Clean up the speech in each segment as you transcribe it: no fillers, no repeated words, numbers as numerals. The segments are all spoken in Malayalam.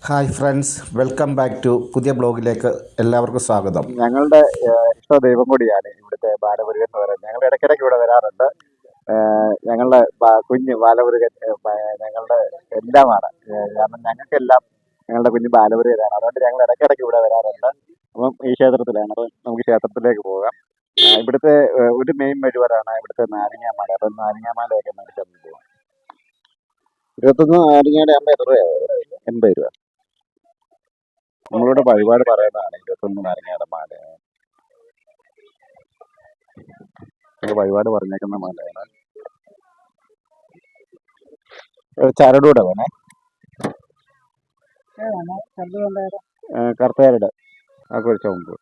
Hi friends, welcome back to പുതിയ ബ്ലോഗിലേക്ക് എല്ലാവർക്കും സ്വാഗതം. ഞങ്ങളുടെ ഇഷ്ട ദൈവം കൂടിയാണ് ഇവിടുത്തെ ബാലമുരുകൻ എന്ന് പറയുന്നത്. ഞങ്ങൾ ഇടയ്ക്കിടയ്ക്ക് ഇവിടെ വരാറുണ്ട്. ഞങ്ങളുടെ കുഞ്ഞ് ബാലമുരുകൻ ഞങ്ങളുടെ എല്ലാമാണ്. കാരണം ഞങ്ങൾക്കെല്ലാം ഞങ്ങളുടെ കുഞ്ഞ് ബാലമുരുകനാണ്. അതുകൊണ്ട് ഞങ്ങൾ ഇടയ്ക്കിടയ്ക്ക് ഇവിടെ വരാറുണ്ട്. അപ്പം ഈ ക്ഷേത്രത്തിലാണ്. അപ്പം നമുക്ക് ക്ഷേത്രത്തിലേക്ക് പോകാം. ഇവിടുത്തെ ഒരു മെയിൻ വഴിപാടാണ് ഇവിടുത്തെ നാരങ്ങാമാല. അപ്പം നാരങ്ങാമാലയൊക്കെ മേടിച്ചാൽ പോകാം. 21 നാരങ്ങയുടെ അമ്മ എത്ര രൂപയാവും? 80 രൂപ. നമ്മളിവിടെ വഴിപാട് പറയുന്നതാണ് 21 നാരങ്ങയുടെ മാല. വഴിപാട് പറഞ്ഞേക്കുന്ന മാലയാണ്. ചരടൂടെ വേണേ, കറുത്തചരട് ആ കുറിച്ച മുമ്പ്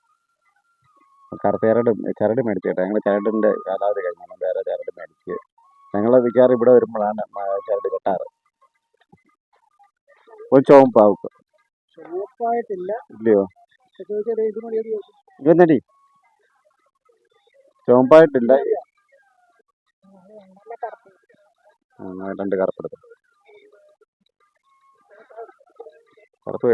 ചരട് മേടിച്ചേട്ടെ. ഞങ്ങൾ ചരടിന്റെ കാലാവധി കഴിഞ്ഞാൽ വേറെ ചരട് മേടിച്ച് ഞങ്ങൾ വിൽക്കാറ്. ഇവിടെ വരുമ്പോഴാണ് ചരട് കെട്ടാറ്. ഒരു ചുവപ്പാവുക ഇല്ലയോ? ഇതെന്നടി ചുവപ്പായിട്ടില്ല. രണ്ട് കറുപ്പെടുത്ത് കറുപ്പ്.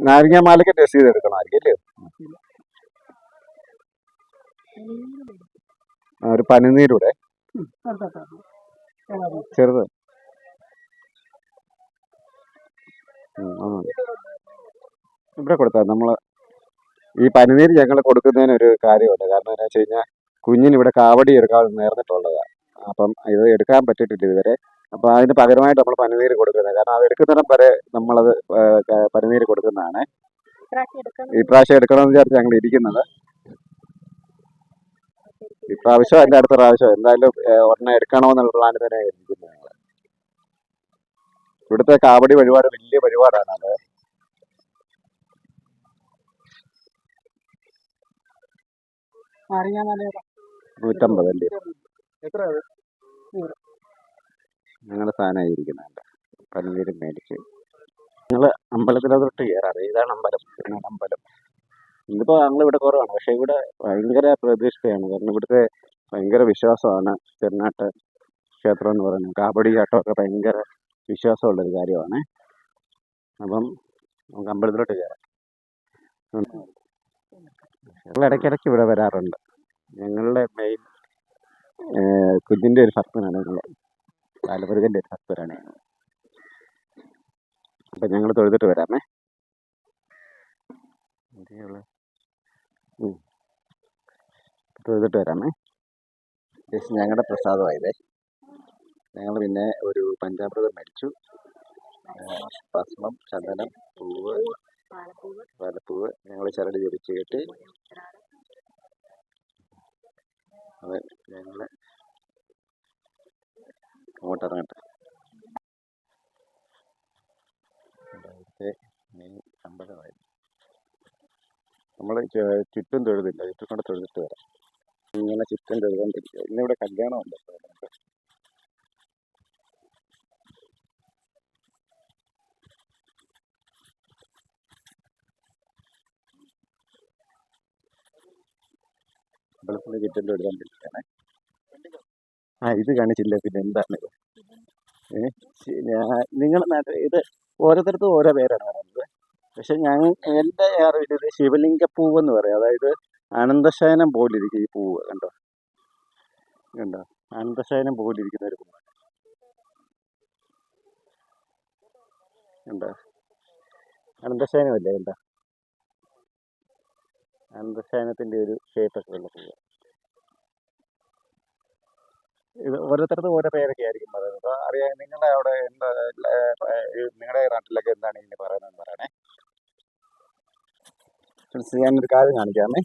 നാരങ്ങാമാലയ്ക്ക് ടെസ്റ്റ് ചെയ്തെടുക്കണമായിരിക്കും അല്ലേ? ഒരു പനിനീരൂടെ ചെറുത്. ഇവിടെ കൊടുത്താൽ നമ്മൾ ഈ പനിനീര് ഞങ്ങൾ കൊടുക്കുന്നതിന് ഒരു കാര്യമുണ്ട്. കാരണം എന്താ വെച്ച് കഴിഞ്ഞാൽ കുഞ്ഞിന് ഇവിടെ കാവടി എടുക്കാൻ നേർന്നിട്ടുള്ളതാണ്. അപ്പം ഇത് എടുക്കാൻ പറ്റിയിട്ടില്ല ഇതുവരെ. അപ്പം അതിന് പകരമായിട്ട് നമ്മൾ പനിനീര് കൊടുക്കുന്നത്. കാരണം അത് എടുക്കുന്നിടം വരെ നമ്മളത് പനിനീര് കൊടുക്കുന്നതാണ്. ഈ പ്രാവശ്യം എടുക്കണമെന്ന് വിചാരിച്ച് ഞങ്ങൾ ഇരിക്കുന്നത്. ഇപ്രാവശ്യം അതിൻ്റെ അടുത്ത പ്രാവശ്യം എന്തായാലും ഒരെണ്ണം എടുക്കണമെന്നുള്ള പ്ലാൻ തന്നെ ഇരിക്കുന്നത് ഞങ്ങൾ. ഇവിടുത്തെ കാവടി വഴിപാട് വലിയ വഴിപാടാണ്. അത് 150 അല്ലേ? ഞങ്ങളുടെ സാധനമായിരിക്കുന്നുണ്ട്. പനിനീര് മേടിച്ച് ഞങ്ങൾ അമ്പലത്തിലോട്ട് കയറാറ്. ഇതാണ് അമ്പലം. പിന്നെ അമ്പലം ഇന്നിപ്പോൾ ഞങ്ങൾ ഇവിടെ കുറവാണ്. പക്ഷെ ഇവിടെ ഭയങ്കര പ്രതീക്ഷയാണ്. കാരണം ഇവിടുത്തെ ഭയങ്കര വിശ്വാസമാണ് ചെന്നാട്ട് ക്ഷേത്രം എന്ന് പറയുന്നത്. കാവടി ചാട്ടമൊക്കെ ഭയങ്കര വിശ്വാസമുള്ളൊരു കാര്യമാണ്. അപ്പം നമുക്ക് അമ്പലത്തിലോട്ട് കയറാം. ഞങ്ങൾ ഇടയ്ക്കിടയ്ക്ക് ഇവിടെ വരാറുണ്ട്. ഞങ്ങളുടെ മെയിൻ കുഞ്ഞിൻ്റെ ഒരു ഭക്തനാണ് ഞങ്ങൾ. ബാലമുരുകൻ്റെ ഒരു ഭക്തരാണ് ഞങ്ങൾ. അപ്പം ഞങ്ങൾ തൊഴുതിട്ട് വരാമേ. തൊഴുതിട്ട് വരാമേ. ജസ്റ്റ് ഞങ്ങളുടെ പ്രസാദമായതേ. ഞങ്ങൾ പിന്നെ ഒരു പഞ്ചാമൃതം മേടിച്ചു. ഭസ്മം, ചന്ദനം, പൂവ്, പാലപ്പൂവ് ഞങ്ങൾ ചരട് തിരിച്ച് കെട്ടി അത് ഞങ്ങൾ അങ്ങോട്ട് ഇറങ്ങട്ടെ. ഇവിടുത്തെ മെയിൻ അമ്പലമായിരുന്നു. നമ്മൾ ചുറ്റും തൊഴുതില്ല. ചുറ്റും കൊണ്ട് തൊഴുതിട്ട് വരാം. ഇങ്ങനെ ചുറ്റും തൊഴുകൊണ്ടിരിക്കുക. ഇന്നിവിടെ കല്യാണമുണ്ട്. അമ്പലത്തിന് ചുറ്റും തൊഴുകൊണ്ടിരിക്കുകയാണ്. ഇത് കാണിച്ചില്ല പിന്നെ എന്താണ് നിങ്ങളുടെ നാട്ടിൽ ഇത് ഓരോരുത്തർക്കും ഓരോ പേരാണ് പറയുന്നത്. പക്ഷെ എൻ്റെ അറിവിൽ ഇത് ശിവലിംഗപ്പൂവ് എന്ന് പറയും. അതായത് അനന്തശയനം പോലിരിക്കും ഈ പൂവ്. കണ്ടോ അനന്തശയനം പോലിരിക്കുന്ന ഒരു പൂവ് കണ്ടോ? അനന്തശയനമല്ലേ? കണ്ടോ? അനന്തശയനത്തിൻ്റെ ഒരു ഷേപ്പൊക്കെ ഉള്ള പൂവ്. ഇത് ഓരോരുത്തർക്കും ഓരോ പേരൊക്കെ ആയിരിക്കും പറയുന്നത്. അപ്പോൾ അറിയാം. നിങ്ങളുടെ അവിടെ എന്താ നിങ്ങളുടെ നാട്ടിലൊക്കെ എന്താണ് ഇതിന് പറയുന്നതെന്ന് പറയണേ. ഞാനൊരു കാര്യം കാണിക്കാമേ.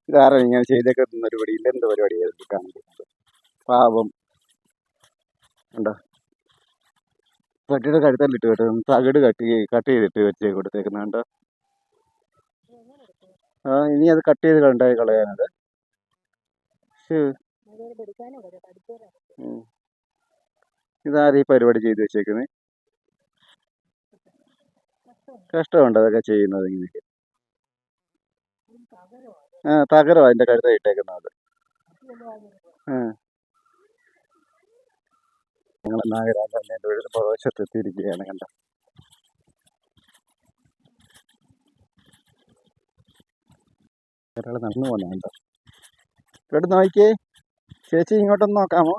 ഇതാരാ ഇങ്ങനെ ചെയ്തേക്കുന്ന പരിപാടി? ഇല്ലെന്ത് പരിപാടിയായിരുന്നു കാണിക്കുന്നത്? പാവം ഉണ്ടോ? പട്ടിയുടെ കഴുത്തല്ലിട്ട് കേട്ടോ. തകിട് കട്ട് ചെയ്തിട്ട് വെച്ച് കൊടുത്തേക്കുന്നുണ്ടോ? ഇനി അത് കട്ട് ചെയ്ത് കളയാനത്. ഇതാരീ പരിപാടി ചെയ്ത് വെച്ചേക്കുന്നത്? കഷ്ടമുണ്ട് അതൊക്കെ ചെയ്യുന്നത്. ഇങ്ങനെയൊക്കെ തകരോ അതിൻ്റെ കഴുത്ത ഇട്ടേക്കുന്നത്. ഞങ്ങൾ നാഗരാജാവിൻ്റെ ഒരു പ്രദേശത്ത് എത്തിയിരിക്കുകയാണ്. കണ്ട ഒരാൾ നടന്നു പോകുന്നുണ്ടോ? ഇവിടെ നോക്കിയേ ചേച്ചി, ഇങ്ങോട്ടൊന്ന് നോക്കാമോ?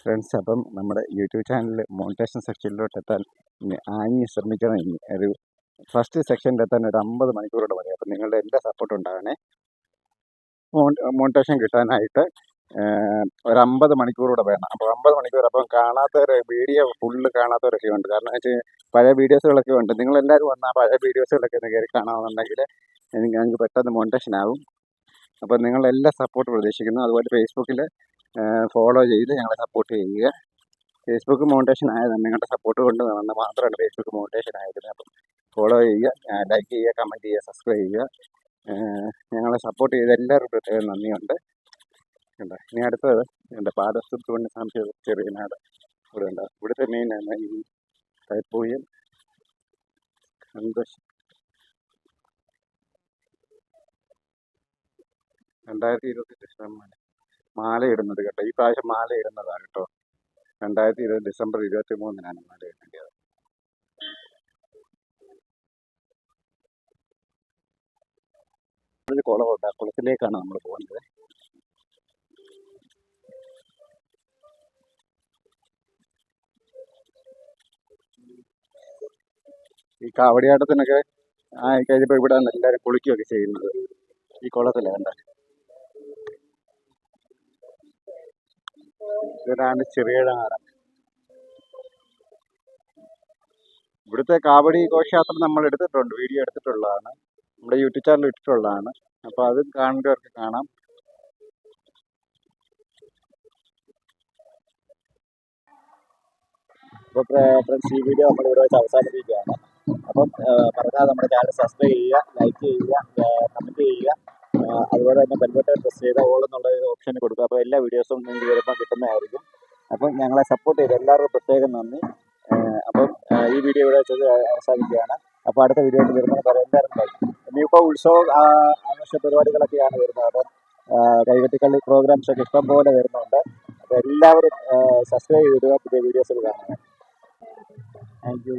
ഫ്രണ്ട്സ്, അപ്പം നമ്മുടെ യൂട്യൂബ് ചാനലിൽ മോണിറ്റേഷൻ സെക്ഷനിലോട്ട് എത്താൻ ശ്രമിക്കണം. ഇനി ഒരു ഫസ്റ്റ് സെക്ഷനിൽ എത്താൻ ഒരു 50 മണിക്കൂറോടെ മതി. അപ്പം നിങ്ങളുടെ എല്ലാ സപ്പോർട്ടും ഉണ്ടാകണേ. മോണിറ്റേഷൻ കിട്ടാനായിട്ട് ഒരു 50 മണിക്കൂറൂടെ വേണം. അപ്പോൾ 50 മണിക്കൂർ അപ്പം കാണാത്തവർ, വീഡിയോ ഫുള്ള് കാണാത്തവരൊക്കെ ഉണ്ട്. കാരണം എന്ന് വെച്ചാൽ പഴയ വീഡിയോസുകളൊക്കെ ഉണ്ട്. നിങ്ങളെല്ലാവരും വന്നാൽ പഴയ വീഡിയോസുകളൊക്കെ ഒന്ന് കയറി കാണാമെന്നുണ്ടെങ്കിൽ ഞങ്ങൾക്ക് പെട്ടെന്ന് മോണിറ്റേഷൻ ആവും. അപ്പോൾ നിങ്ങളെല്ലാ സപ്പോർട്ട് പ്രതീക്ഷിക്കുന്നു. അതുപോലെ ഫേസ്ബുക്കിൽ ഫോളോ ചെയ്ത് ഞങ്ങളെ സപ്പോർട്ട് ചെയ്യുക. ഫേസ്ബുക്ക് മോണിറ്റേഷൻ ആയതാണ് നിങ്ങളുടെ സപ്പോർട്ട് കൊണ്ട് മാത്രമാണ് ഫേസ്ബുക്ക് മോണിറ്റേഷൻ ആയത്. അപ്പം ഫോളോ ചെയ്യുക, ലൈക്ക് ചെയ്യുക, കമൻറ്റ് ചെയ്യുക, സബ്സ്ക്രൈബ് ചെയ്യുക. ഞങ്ങളെ സപ്പോർട്ട് ചെയ്ത എല്ലാവർക്കും പ്രത്യേകം നന്ദിയുണ്ട്. കണ്ടോ, ഇനി അടുത്തത് എൻ്റെ പാദസ്തുപ്പ് കൊണ്ട് സംശയം ചെറിയ നാട് ഇവിടെ ഉണ്ട്. ഇവിടുത്തെ മെയിനാണ് ഈ തൈപ്പൂയം സന്തോഷം 2020 ഡിസംബർ മാല ഇടുന്നത് കേട്ടോ. ഈ പ്രാവശ്യം മാല ഇടുന്നതാണ് കേട്ടോ. 2020 ഡിസംബർ 23-നാണ് മാല ഇടേണ്ടത്. ഒരു കുളമുണ്ട്, ആ കുളത്തിലേക്കാണ് നമ്മൾ പോകുന്നത്. ഈ കാവടിയാട്ടത്തിനൊക്കെ കഴിഞ്ഞപ്പോൾ ഇവിടെ എല്ലാവരും കുളിക്കുകയൊക്കെ ചെയ്യുന്നത് ഈ കുളത്തിലാണ്. ഇതാണ് ചെറിയഴാറ. ഇവിടുത്തെ കാവടി ഘോഷയാത്ര നമ്മൾ എടുത്തിട്ടുണ്ട്, വീഡിയോ എടുത്തിട്ടുള്ളതാണ്, നമ്മുടെ യൂട്യൂബ് ചാനൽ ഇട്ടിട്ടുള്ളതാണ്. അപ്പോൾ അത് കാണേണ്ടവർക്ക് കാണാം. അപ്പോൾ ഫ്രണ്ട്സ്, ഈ വീഡിയോ നമ്മൾ ഇവിടെ വെച്ച് അവസാനിപ്പിക്കുകയാണ്. അപ്പം മറക്കാതെ നമ്മുടെ ചാനൽ സബ്സ്ക്രൈബ് ചെയ്യുക, ലൈക്ക് ചെയ്യുക, കമൻറ്റ് ചെയ്യുക. അതുപോലെ തന്നെ ബെൽ ബട്ടൺ പ്രസ് ചെയ്ത് ഓൾ എന്നുള്ള ഓപ്ഷൻ കൊടുക്കുക. അപ്പോൾ എല്ലാ വീഡിയോസും നിങ്ങൾക്ക് വരുമ്പോൾ കിട്ടുന്നതായിരിക്കും. അപ്പം ഞങ്ങളെ സപ്പോർട്ട് ചെയ്ത് എല്ലാവർക്കും പ്രത്യേകം നന്ദി. അപ്പം ഈ വീഡിയോ ഇവിടെ വെച്ചത് അവസാനിക്കുകയാണ്. അപ്പോൾ അടുത്ത വീഡിയോ ആയിട്ട് വരുന്നത് എല്ലാവരും ഇനിയിപ്പോൾ ഉത്സവം ആഘോഷ പരിപാടികളൊക്കെയാണ് വരുന്നത്. അപ്പം കൈകൊട്ടിക്കളി പ്രോഗ്രാംസൊക്കെ ഇഷ്ടം പോലെ വരുന്നുണ്ട്. അപ്പോൾ എല്ലാവരും സബ്സ്ക്രൈബ് ചെയ്തിടുക, പുതിയ വീഡിയോസുകൾ കാണുക. Thank you.